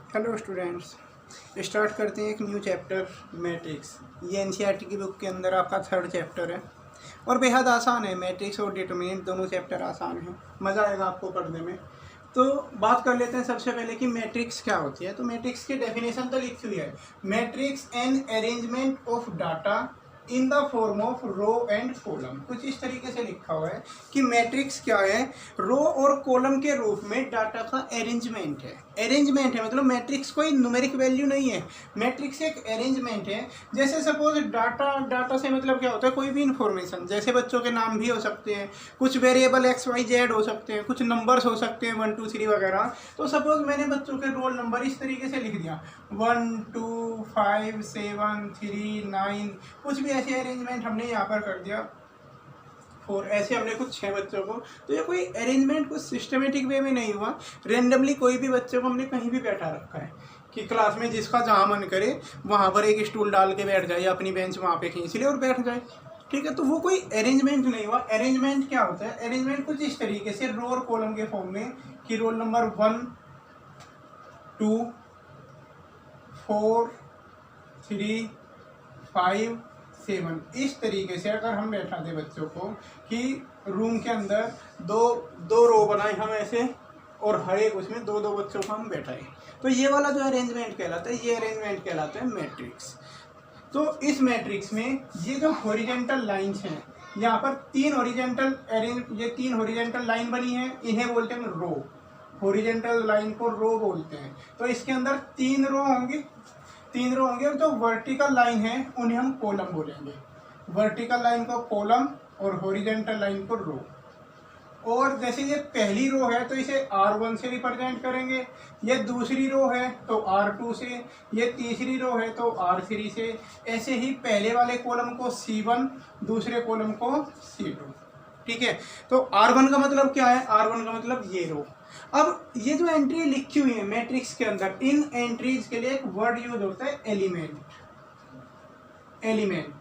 Hello students, start करते हैं एक न्यू चैप्टर मैट्रिक्स। ये एनसीईआरटी की बुक के अंदर आपका थर्ड चैप्टर है और बेहद आसान है। मैट्रिक्स और डिटरमिनेंट दोनों चैप्टर आसान हैं, मज़ा आएगा आपको पढ़ने में। तो बात कर लेते हैं सबसे पहले कि मैट्रिक्स क्या होती है। तो मैट्रिक्स की डेफिनेशन तो लिखी हुई है, matrix an arrangement of data in the form of row and column. कुछ इस तरीके से लिखा हुआ है कि मैट्रिक्स क्या है, रो और कॉलम के रूप में डाटा का अरेंजमेंट है। अरेंजमेंट है मतलब मैट्रिक्स कोई न्यूमेरिक वैल्यू नहीं है, मैट्रिक्स एक अरेंजमेंट है। जैसे सपोज डाटा से मतलब क्या होता है, कोई भी इंफॉर्मेशन, जैसे बच्चों के नाम भी हो सकते हैं, कुछ वेरिएबल एक्स वाई जेड हो सकते हैं, कुछ नंबर्स हो सकते हैं 1 2 3 वगैरह। तो सपोज मैंने बच्चों के रोल नंबर इस तरीके से लिख दिया 1 2 5 7 3 9, कुछ भी ऐसे अरेंजमेंट हमने यहाँ पर कर दिया और ऐसे हमने कुछ 6 बच्चों को। तो ये कोई अरेंजमेंट कुछ सिस्टमेटिक वे में नहीं हुआ, रेंडमली कोई भी बच्चे को हमने कहीं भी बैठा रखा है कि क्लास में जिसका जहाँ मन करे वहाँ पर एक स्टूल डाल के बैठ जाए या अपनी बेंच वहाँ पे खींच ले और बैठ जाए, ठीक है। तो वो कोई अरेंजमेंट नहीं हुआ। अरेंजमेंट क्या होता है, अरेंजमेंट कुछ इस तरीके से रो और कॉलम के फॉर्म में कि रोल नंबर 1 2 4 3 5 7, इस तरीके से अगर हम बैठा दे बच्चों को कि रूम के अंदर दो रो बनाए हम ऐसे और हर एक उसमें दो बच्चों को हम बैठाए, तो ये वाला जो अरेंजमेंट कहलाता है, ये अरेंजमेंट कहलाता है मैट्रिक्स। तो इस मैट्रिक्स में ये जो हॉरिजेंटल लाइंस हैं, यहाँ पर तीन हॉरिजेंटल लाइन बनी है, इन्हें बोलते हैं रो। हॉरिजेंटल लाइन को रो बोलते हैं। तो इसके अंदर तीन रो होंगे और जो वर्टिकल लाइन है उन्हें हम कॉलम बोलेंगे। वर्टिकल लाइन को कॉलम और हॉरिजेंटल लाइन को रो। और जैसे ये पहली रो है तो इसे R1 से रिप्रेजेंट करेंगे, ये दूसरी रो है तो R2 से, ये तीसरी रो है तो R3 से। ऐसे ही पहले वाले कॉलम को C1, दूसरे कॉलम को C2, ठीक है। तो R1 का मतलब क्या है, R1 का मतलब ये रो। अब ये जो एंट्री लिखी हुई है मैट्रिक्स के अंदर, इन एंट्रीज के लिए एक वर्ड यूज होता है एलिमेंट।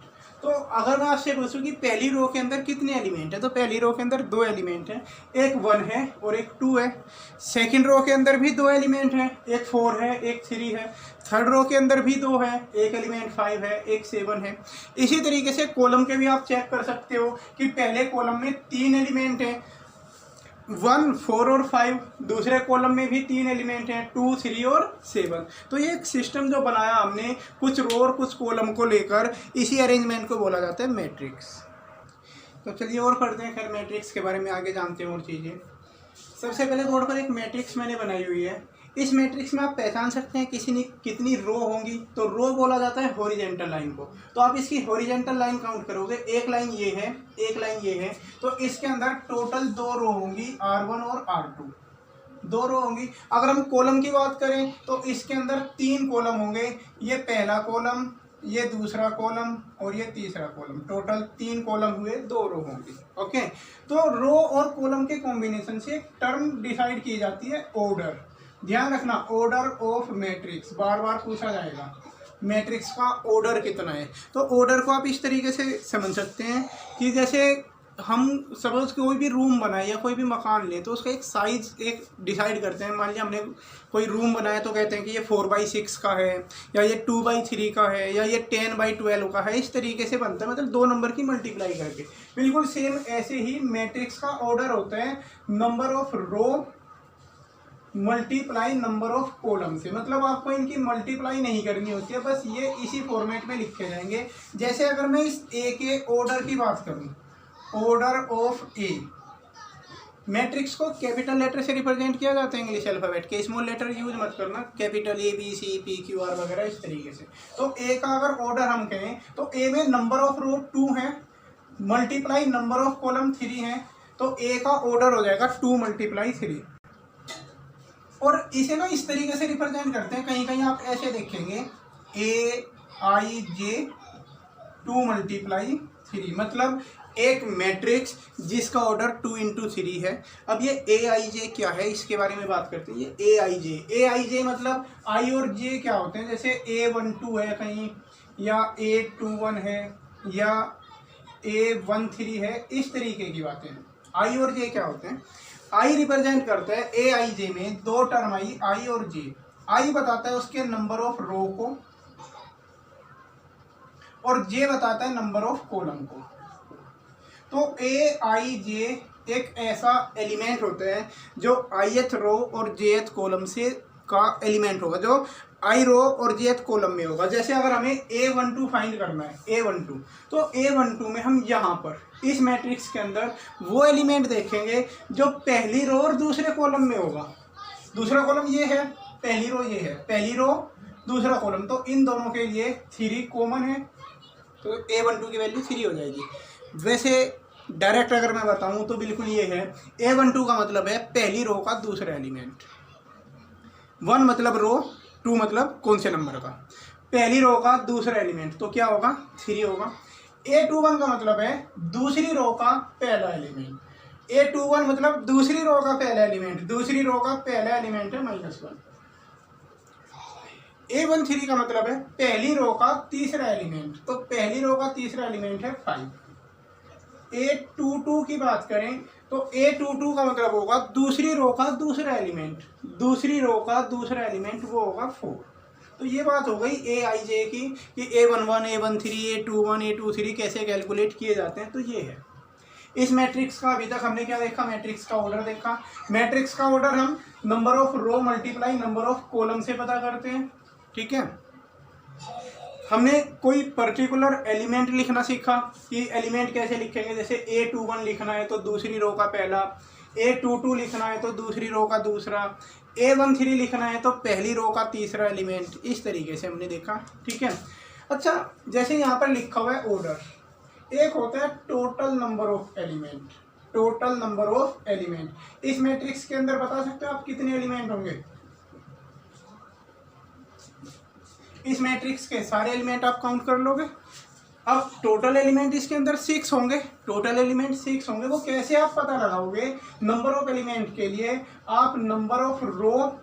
तो अगर मैं आपसे पूछूं कि पहली रो के अंदर कितने एलिमेंट है, तो पहली रो के अंदर 2 एलिमेंट हैं, एक 1 है और एक 2 है। सेकंड रो के अंदर भी 2 एलिमेंट हैं, एक 4 है एक 3 है। थर्ड रो के अंदर भी 2 है, एक एलिमेंट 5 है एक 7 है। इसी तरीके से कॉलम के भी आप चेक कर सकते हो कि पहले कॉलम में 3 एलिमेंट हैं, 1 4 और 5, दूसरे कॉलम में भी 3 एलिमेंट हैं 2 3 और 7। तो ये एक सिस्टम जो बनाया हमने कुछ रो और कुछ कॉलम को लेकर, इसी अरेंजमेंट को बोला जाता है मैट्रिक्स। तो चलिए और पढ़ते हैं, खैर मैट्रिक्स के बारे में आगे जानते हैं और चीज़ें। सबसे पहले बोर्ड पर एक मैट्रिक्स मैंने बनाई हुई है। इस मैट्रिक्स में आप पहचान सकते हैं कितनी रो होंगी। तो रो बोला जाता है हॉरिजेंटल लाइन को। तो आप इसकी हॉरिजेंटल लाइन काउंट करोगे, एक लाइन ये है एक लाइन ये है, तो इसके अंदर टोटल 2 रो होंगी, R1 और R2, 2 रो होंगी। अगर हम कॉलम की बात करें तो इसके अंदर 3 कॉलम होंगे, ये पहला कॉलम, ये दूसरा कॉलम और ये तीसरा कॉलम। टोटल 3 कॉलम हुए, 2 रो होंगी। ओके, तो रो और कॉलम के कॉम्बिनेशन से एक टर्म डिसाइड की जाती है ऑर्डर। ध्यान रखना, ऑर्डर ऑफ मैट्रिक्स बार बार पूछा जाएगा, मैट्रिक्स का ऑर्डर कितना है। तो ऑर्डर को आप इस तरीके से समझ सकते हैं कि जैसे हम सपोज कोई भी रूम बनाए या कोई भी मकान ले तो उसका एक साइज एक डिसाइड करते हैं। मान लिया हमने कोई रूम बनाया तो कहते हैं कि ये 4/6 का है, या ये 2/3 का है, या ये 10/12 का है। इस तरीके से बनता है, मतलब 2 नंबर की मल्टीप्लाई करके। बिल्कुल सेम ऐसे ही मैट्रिक्स का ऑर्डर होता है number of row multiply number of column से। मतलब आपको इनकी मल्टीप्लाई नहीं करनी होती है, बस ये इसी फॉर्मेट में लिखे जाएंगे। जैसे अगर मैं इस ए के ऑर्डर की बात करूं, ऑर्डर ऑफ ए, मैट्रिक्स को कैपिटल लेटर से रिप्रेजेंट किया जाता है इंग्लिश अल्फाबेट के, स्मॉल लेटर यूज मत करना, कैपिटल ABCPQR वगैरह इस तरीके से। तो ए का अगर ऑर्डर हम कहें तो ए में नंबर ऑफ रो 2 है, मल्टीप्लाई नंबर ऑफ कॉलम 3 है, तो ए का ऑर्डर हो जाएगा 2 × 3। और इसे ना इस तरीके से रिप्रेजेंट करते हैं, कहीं कहीं आप ऐसे देखेंगे AIJ 2 × 3, मतलब एक मैट्रिक्स जिसका ऑर्डर 2 × 3 है। अब ये AIJ क्या है, इसके बारे में बात करते हैं। ये AIJ मतलब I और J क्या होते हैं, जैसे A12 है कहीं, या A21 है, या A13 है, इस तरीके की बातें। I और J क्या होते हैं, I रिप्रेजेंट करता है AIJ में 2 टर्म आई और J। आई बताता है उसके नंबर ऑफ रो को और जे बताता है नंबर ऑफ कॉलम को। तो ए आई जे एक ऐसा एलिमेंट होता है जो ith रो और jth कॉलम से का एलिमेंट होगा, जो आई रो और jth कॉलम में होगा। जैसे अगर हमें A12 फाइंड करना है, A12, तो A12 में हम यहाँ पर इस मैट्रिक्स के अंदर वो एलिमेंट देखेंगे जो पहली रो और दूसरे कॉलम में होगा। दूसरा कॉलम ये है, पहली रो ये है, पहली रो दूसरा कॉलम, तो इन दोनों के लिए 3 कॉमन है, तो A12 की वैल्यू 3 हो जाएगी। वैसे डायरेक्ट अगर मैं बताऊं तो बिल्कुल ये है, A12 का मतलब है पहली रो का दूसरा एलिमेंट। 1 मतलब रो, 2 मतलब कौन से नंबर का, पहली रो का दूसरा एलिमेंट, तो क्या होगा 3 होगा। A21 का मतलब है दूसरी रो का पहला एलिमेंट। A21 मतलब दूसरी रो का पहला एलिमेंट, दूसरी रो का पहला एलिमेंट है -1। A13 का मतलब है पहली रो का तीसरा एलिमेंट, तो पहली रो का तीसरा एलिमेंट है 5। A22 की बात करें तो A22 का मतलब होगा दूसरी रो का दूसरा एलिमेंट, दूसरी रो का दूसरा एलिमेंट वो होगा 4। तो ये बात हो गई AIJ की कि A11, A13, A21, A23 कैसे कैलकुलेट किए जाते हैं। तो ये है इस मैट्रिक्स का। अभी तक हमने क्या देखा, मैट्रिक्स का ऑर्डर देखा। मैट्रिक्स का ऑर्डर हम number of row multiply number of column से पता करते हैं, ठीक है। हमने कोई पर्टिकुलर एलिमेंट लिखना सीखा कि एलिमेंट कैसे लिखेंगे। जैसे A21 लिखना है तो दूसरी रो का पहला, A22 लिखना है तो दूसरी रो का दूसरा, A13 लिखना है तो पहली रो का तीसरा एलिमेंट। इस तरीके से हमने देखा, ठीक है। अच्छा, जैसे यहाँ पर लिखा हुआ है ऑर्डर, एक होता है total number of element, total number of element. इस मैट्रिक्स के अंदर बता सकते हो आप कितने एलिमेंट होंगे। इस मैट्रिक्स के सारे एलिमेंट आप काउंट कर लोगे। अब टोटल एलिमेंट इसके अंदर 6 होंगे, टोटल एलिमेंट 6 होंगे। वो कैसे आप पता लगाओगे नंबर ऑफ एलिमेंट के लिए, आप number of row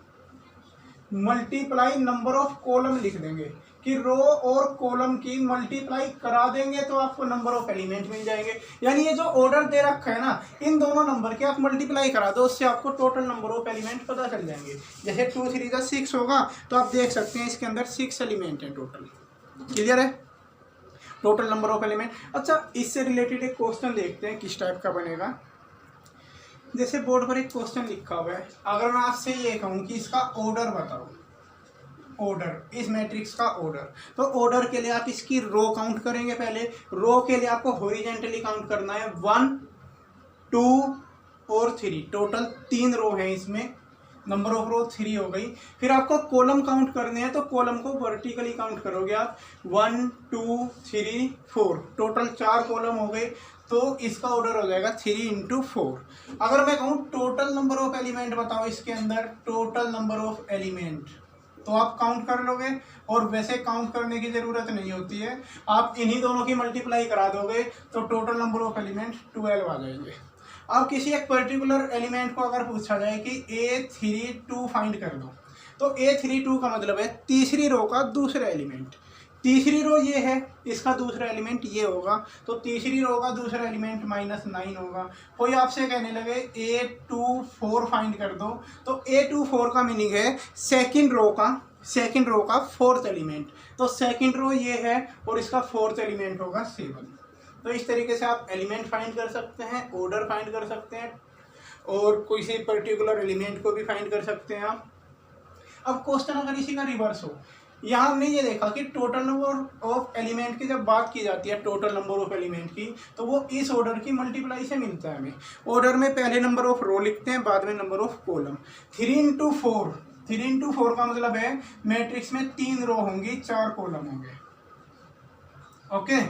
multiply number of column लिख देंगे कि रो और कॉलम की मल्टीप्लाई करा देंगे तो आपको नंबर ऑफ एलिमेंट मिल जाएंगे। यानी ये जो ऑर्डर दे रखा है ना, इन दोनों नंबर के आप मल्टीप्लाई करा दो, उससे आपको टोटल नंबर ऑफ एलिमेंट पता चल जाएंगे। जैसे 2 3 का 6 होगा, तो आप देख सकते हैं इसके अंदर 6 एलिमेंट हैं टोटल। क्लियर है, टोटल नंबर ऑफ एलिमेंट। अच्छा, इससे रिलेटेड एक क्वेश्चन देखते हैं किस टाइप का बनेगा। जैसे बोर्ड पर एक क्वेश्चन लिखा हुआ है, अगर मैं आपसे ये कहूँ कि इसका ऑर्डर बताओ, ऑर्डर, इस मैट्रिक्स का ऑर्डर, तो ऑर्डर के लिए आप इसकी रो काउंट करेंगे। पहले रो के लिए आपको हॉरिजॉन्टली काउंट करना है, 1 2 और 3, टोटल 3 रो है इसमें, नंबर ऑफ रो 3 हो गई। फिर आपको कॉलम काउंट करने हैं, तो कॉलम को वर्टिकली काउंट करोगे आप, 1 2 3 4, टोटल 4 कॉलम हो गए। तो इसका ऑर्डर हो जाएगा 3 × 4। अगर मैं कहूँ टोटल नंबर ऑफ एलिमेंट बताओ इसके अंदर, टोटल नंबर ऑफ एलिमेंट, तो आप काउंट कर लोगे। और वैसे काउंट करने की ज़रूरत नहीं होती है, आप इन्हीं दोनों की मल्टीप्लाई करा दोगे तो टोटल नंबर ऑफ एलिमेंट 12 आ जाएंगे। अब किसी एक पर्टिकुलर एलिमेंट को अगर पूछा जाए कि A32 फाइंड कर दो, तो A32 का मतलब है तीसरी रो का दूसरा एलिमेंट। तीसरी रो ये है, इसका दूसरा एलिमेंट ये होगा, तो तीसरी रो का दूसरा एलिमेंट -9 होगा। कोई आपसे कहने लगे A24 फाइंड कर दो, तो A24 का मीनिंग है सेकंड रो का फोर्थ एलिमेंट। तो सेकंड रो ये है और इसका फोर्थ एलिमेंट होगा 7। तो इस तरीके से आप एलिमेंट फाइंड कर सकते हैं, ऑर्डर फाइंड कर सकते हैं, और कोई से पर्टिकुलर एलिमेंट को भी फाइंड कर सकते हैं आप। अब क्वेश्चन अगर इसी का रिवर्स हो, यहाँ हमने ये देखा कि टोटल नंबर ऑफ एलिमेंट की जब बात की जाती है, टोटल नंबर ऑफ एलिमेंट की, तो वो इस ऑर्डर की मल्टीप्लाई से मिलता है हमें। ऑर्डर में पहले नंबर ऑफ रो लिखते हैं, बाद में नंबर ऑफ कॉलम। 3 × 4, 3 × 4 का मतलब है मैट्रिक्स में 3 रो होंगी, 4 कॉलम होंगे, ओके।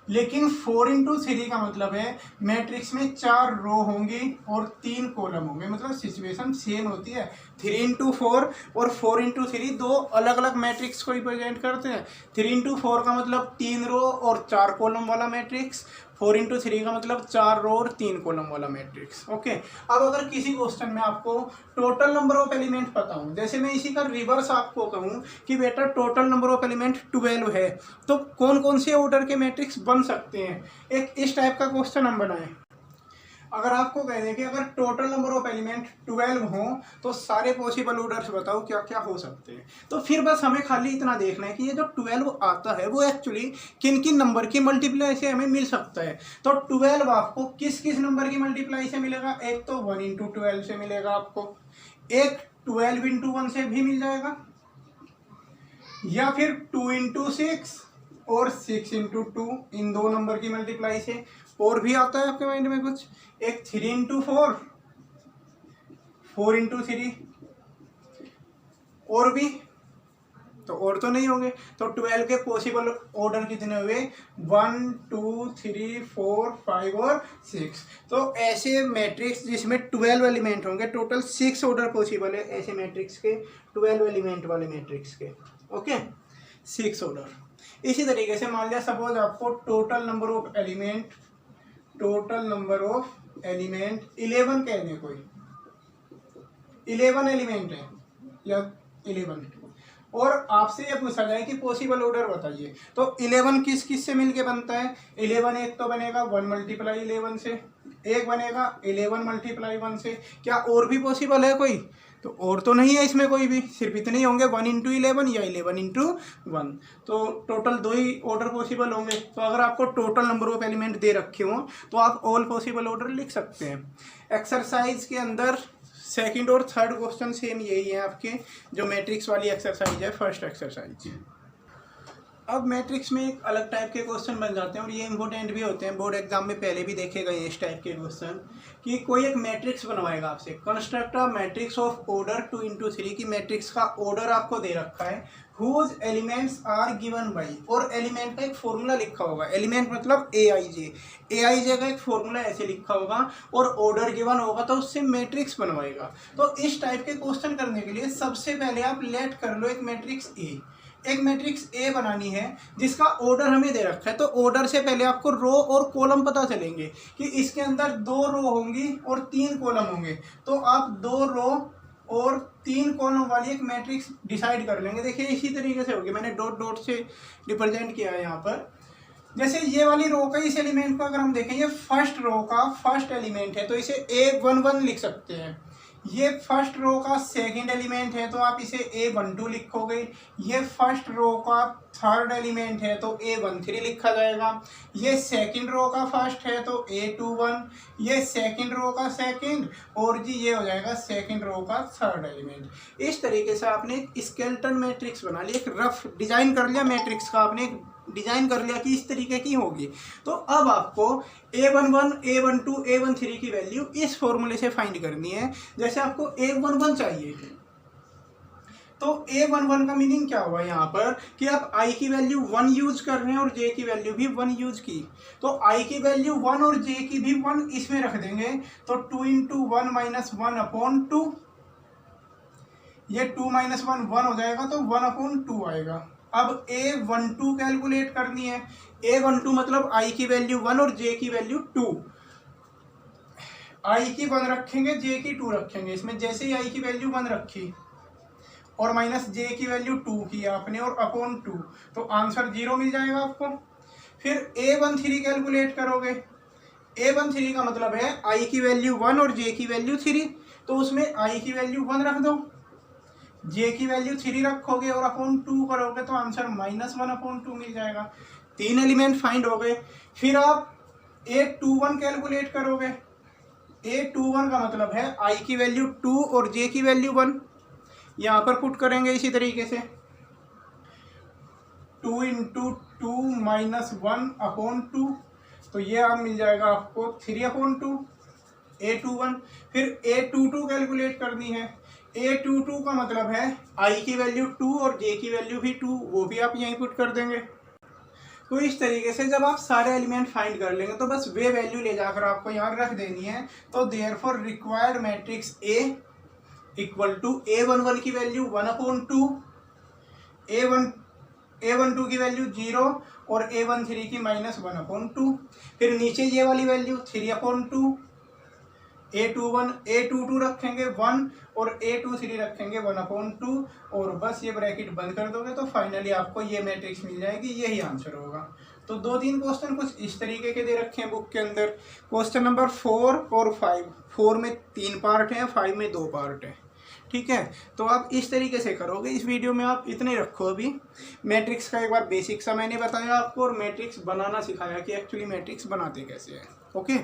लेकिन 4 × 3 का मतलब है मैट्रिक्स में 4 रो होंगी और 3 कॉलम होंगे, मतलब सिचुएशन सेम होती है। 3 × 4 और 4 × 3 दो अलग अलग मैट्रिक्स को रिप्रेजेंट करते हैं। 3 × 4 का मतलब 3 रो और 4 कॉलम वाला मैट्रिक्स, 4 × 3 का मतलब 4 रो और 3 कॉलम वाला मैट्रिक्स, ओके। अब अगर किसी क्वेश्चन में आपको टोटल नंबर ऑफ एलिमेंट पता हो, जैसे मैं इसी का रिवर्स आपको कहूँ कि बेटा टोटल नंबर ऑफ एलिमेंट 12 है, तो कौन कौन से ऑर्डर के मैट्रिक्स बन सकते हैं, एक इस टाइप का क्वेश्चन हम बनाएं। अगर आपको कह दें कि अगर टोटल नंबर ऑफ एलिमेंट 12 हों तो सारे पॉसिबल ऑर्डर्स बताओ क्या क्या हो सकते हैं। तो फिर बस हमें खाली इतना देखना है कि ये जो 12 आता है वो एक्चुअली किन किन नंबर की मल्टीप्लाई से हमें मिल सकता है। तो 12 आपको किस किस नंबर की मल्टीप्लाई से मिलेगा, एक तो 1 इंटू 12 से मिलेगा आपको, एक 12 इंटू 1 से भी मिल जाएगा, या फिर 2 इंटू 6 और 6 इंटू 2 इन दो नंबर की मल्टीप्लाई से। और भी आता है आपके माइंड में कुछ, एक 3 इंटू 4, 4 इंटू 3, और भी तो और तो नहीं होंगे। तो 12 के पॉसिबल ऑर्डर कितने हुए, 1 2 3 4 5 और 6। तो ऐसे मैट्रिक्स जिसमें 12 एलिमेंट होंगे, टोटल 6 ऑर्डर पॉसिबल है ऐसे मैट्रिक्स के, 12 एलिमेंट वाले मैट्रिक्स के। Okay, 6 order. इसी तरीके से मान लिया सपोज आपको टोटल नंबर ऑफ एलिमेंट 11 कह दें, कोई 11 एलिमेंट है या 11, और आपसे ये पूछा जाए कि पॉसिबल ऑर्डर बताइए, तो 11 किस किस से मिलके बनता है। 11 एक तो बनेगा 1 मल्टीप्लाई 11 से, एक बनेगा 11 मल्टीप्लाई 1 से। क्या और भी पॉसिबल है कोई, तो और तो नहीं है इसमें कोई भी, सिर्फ इतने ही होंगे, 1 इंटू 11 या 11 इंटू 1। तो टोटल 2 ही ऑर्डर पॉसिबल होंगे। तो अगर आपको टोटल नंबर ऑफ एलिमेंट दे रखे हों तो आप ऑल पॉसिबल ऑर्डर लिख सकते हैं। एक्सरसाइज के अंदर सेकंड और थर्ड क्वेश्चन सेम यही है आपके, जो मैट्रिक्स वाली एक्सरसाइज है, फर्स्ट एक्सरसाइज। अब मैट्रिक्स में एक अलग टाइप के क्वेश्चन बन जाते हैं और ये इंपॉर्टेंट भी होते हैं, बोर्ड एग्जाम में पहले भी देखे गए इस टाइप के क्वेश्चन, कि कोई एक मैट्रिक्स बनवाएगा आपसे, construct a matrix of order 2 into 3 की मैट्रिक्स का ऑर्डर आपको दे रखा है, whose elements are given by, और एलिमेंट का एक फॉर्मूला लिखा होगा, एलिमेंट मतलब AIJ का एक फॉर्मूला ऐसे लिखा होगा, और ऑर्डर गिवन होगा तो उससे मैट्रिक्स बनवाएगा। तो इस टाइप के क्वेश्चन करने के लिए सबसे पहले आप लेट कर लो एक मैट्रिक्स ए बनानी है जिसका ऑर्डर हमें दे रखा है। तो ऑर्डर से पहले आपको रो और कॉलम पता चलेंगे कि इसके अंदर 2 रो होंगी और 3 कॉलम होंगे। तो आप 2 रो और 3 कॉलम वाली एक मैट्रिक्स डिसाइड कर लेंगे। देखिए इसी तरीके से होगी, मैंने डॉट डॉट से रिप्रेजेंट किया है यहाँ पर। जैसे ये वाली रो का इस एलिमेंट को अगर हम देखें, ये फर्स्ट रो का फर्स्ट एलिमेंट है तो इसे A11 लिख सकते हैं। ये फर्स्ट रो का सेकंड एलिमेंट है तो आप इसे A12 लिखोगे। ये फर्स्ट रो का थर्ड एलिमेंट है तो A13 लिखा जाएगा। ये सेकंड रो का फर्स्ट है तो A21, ये सेकंड रो का सेकंड, और जी ये हो जाएगा सेकंड रो का थर्ड एलिमेंट। इस तरीके से आपने एक स्केलेटन मैट्रिक्स बना लिया, एक रफ डिजाइन कर लिया मैट्रिक्स का, आपने डिजाइन कर लिया कि इस तरीके की होगी। तो अब आपको A11, A12, A13 की वैल्यू इस फॉर्मूले से फाइंड करनी है। जैसे आपको A11 चाहिए तो A11 का मीनिंग क्या हुआ यहाँ पर कि आप I की वैल्यू 1 यूज कर रहे हैं और J की वैल्यू भी 1 यूज की, तो I की वैल्यू 1 और J की भी 1 इसमें रख देंगे। तो 2 इंटू 1 माइनस 1/2, ये 2 माइनस 1 1 हो जाएगा तो 1/2 आएगा। अब A12 कैलकुलेट करनी है। A12 मतलब I की वैल्यू 1 और J की वैल्यू 2। I की 1 रखेंगे, J की 2 रखेंगे। इसमें जैसे ही I की वैल्यू 1 रखी और माइनस J की वैल्यू 2 की आपने और अपॉन 2, तो आंसर 0 मिल जाएगा आपको। फिर A13 कैलकुलेट करोगे। A13 का मतलब है I की वैल्यू 1 और J की वैल्यू 3, तो उसमें I की वैल्यू 1 रख दो, J की वैल्यू 3 रखोगे और अपॉन 2 करोगे तो आंसर -1/2 मिल जाएगा। 3 एलिमेंट फाइंड हो गए। फिर आप A21 कैलकुलेट करोगे। A21 का मतलब है I की वैल्यू 2 और J की वैल्यू 1, यहाँ पर पुट करेंगे इसी तरीके से 2 इंटू 2 माइनस 1/2, तो ये आप मिल जाएगा आपको 3/2 A21। फिर A22 कैलकुलेट करनी है। A22 का मतलब है I की वैल्यू 2 और J की वैल्यू भी 2, वो भी आप यहीं पुट कर देंगे। तो इस तरीके से जब आप सारे एलिमेंट फाइंड कर लेंगे तो बस वे वैल्यू ले जाकर आपको यहाँ रख देनी है। तो therefore required matrix A equal to A11 की वैल्यू 1/2, A12 की वैल्यू 0 और A13 की -1/2। फिर नीचे ये वाली वैल्यू 3/2, A22 रखेंगे 1 और A23 रखेंगे 1/2, और बस ये ब्रैकेट बंद कर दोगे तो फाइनली आपको ये मैट्रिक्स मिल जाएगी। यही आंसर होगा। तो 2-3 क्वेश्चन कुछ इस तरीके के दे रखे हैं बुक के अंदर। क्वेश्चन नंबर 4 और 5, 4 में 3 पार्ट हैं, 5 में 2 पार्ट हैं। ठीक है, तो आप इस तरीके से करोगे। इस वीडियो में आप इतने रखो। अभी मैट्रिक्स का एक बार बेसिक सा मैंने बताया आपको, और मैट्रिक्स बनाना सिखाया कि एक्चुअली मैट्रिक्स बनाते कैसे हैं। ओके।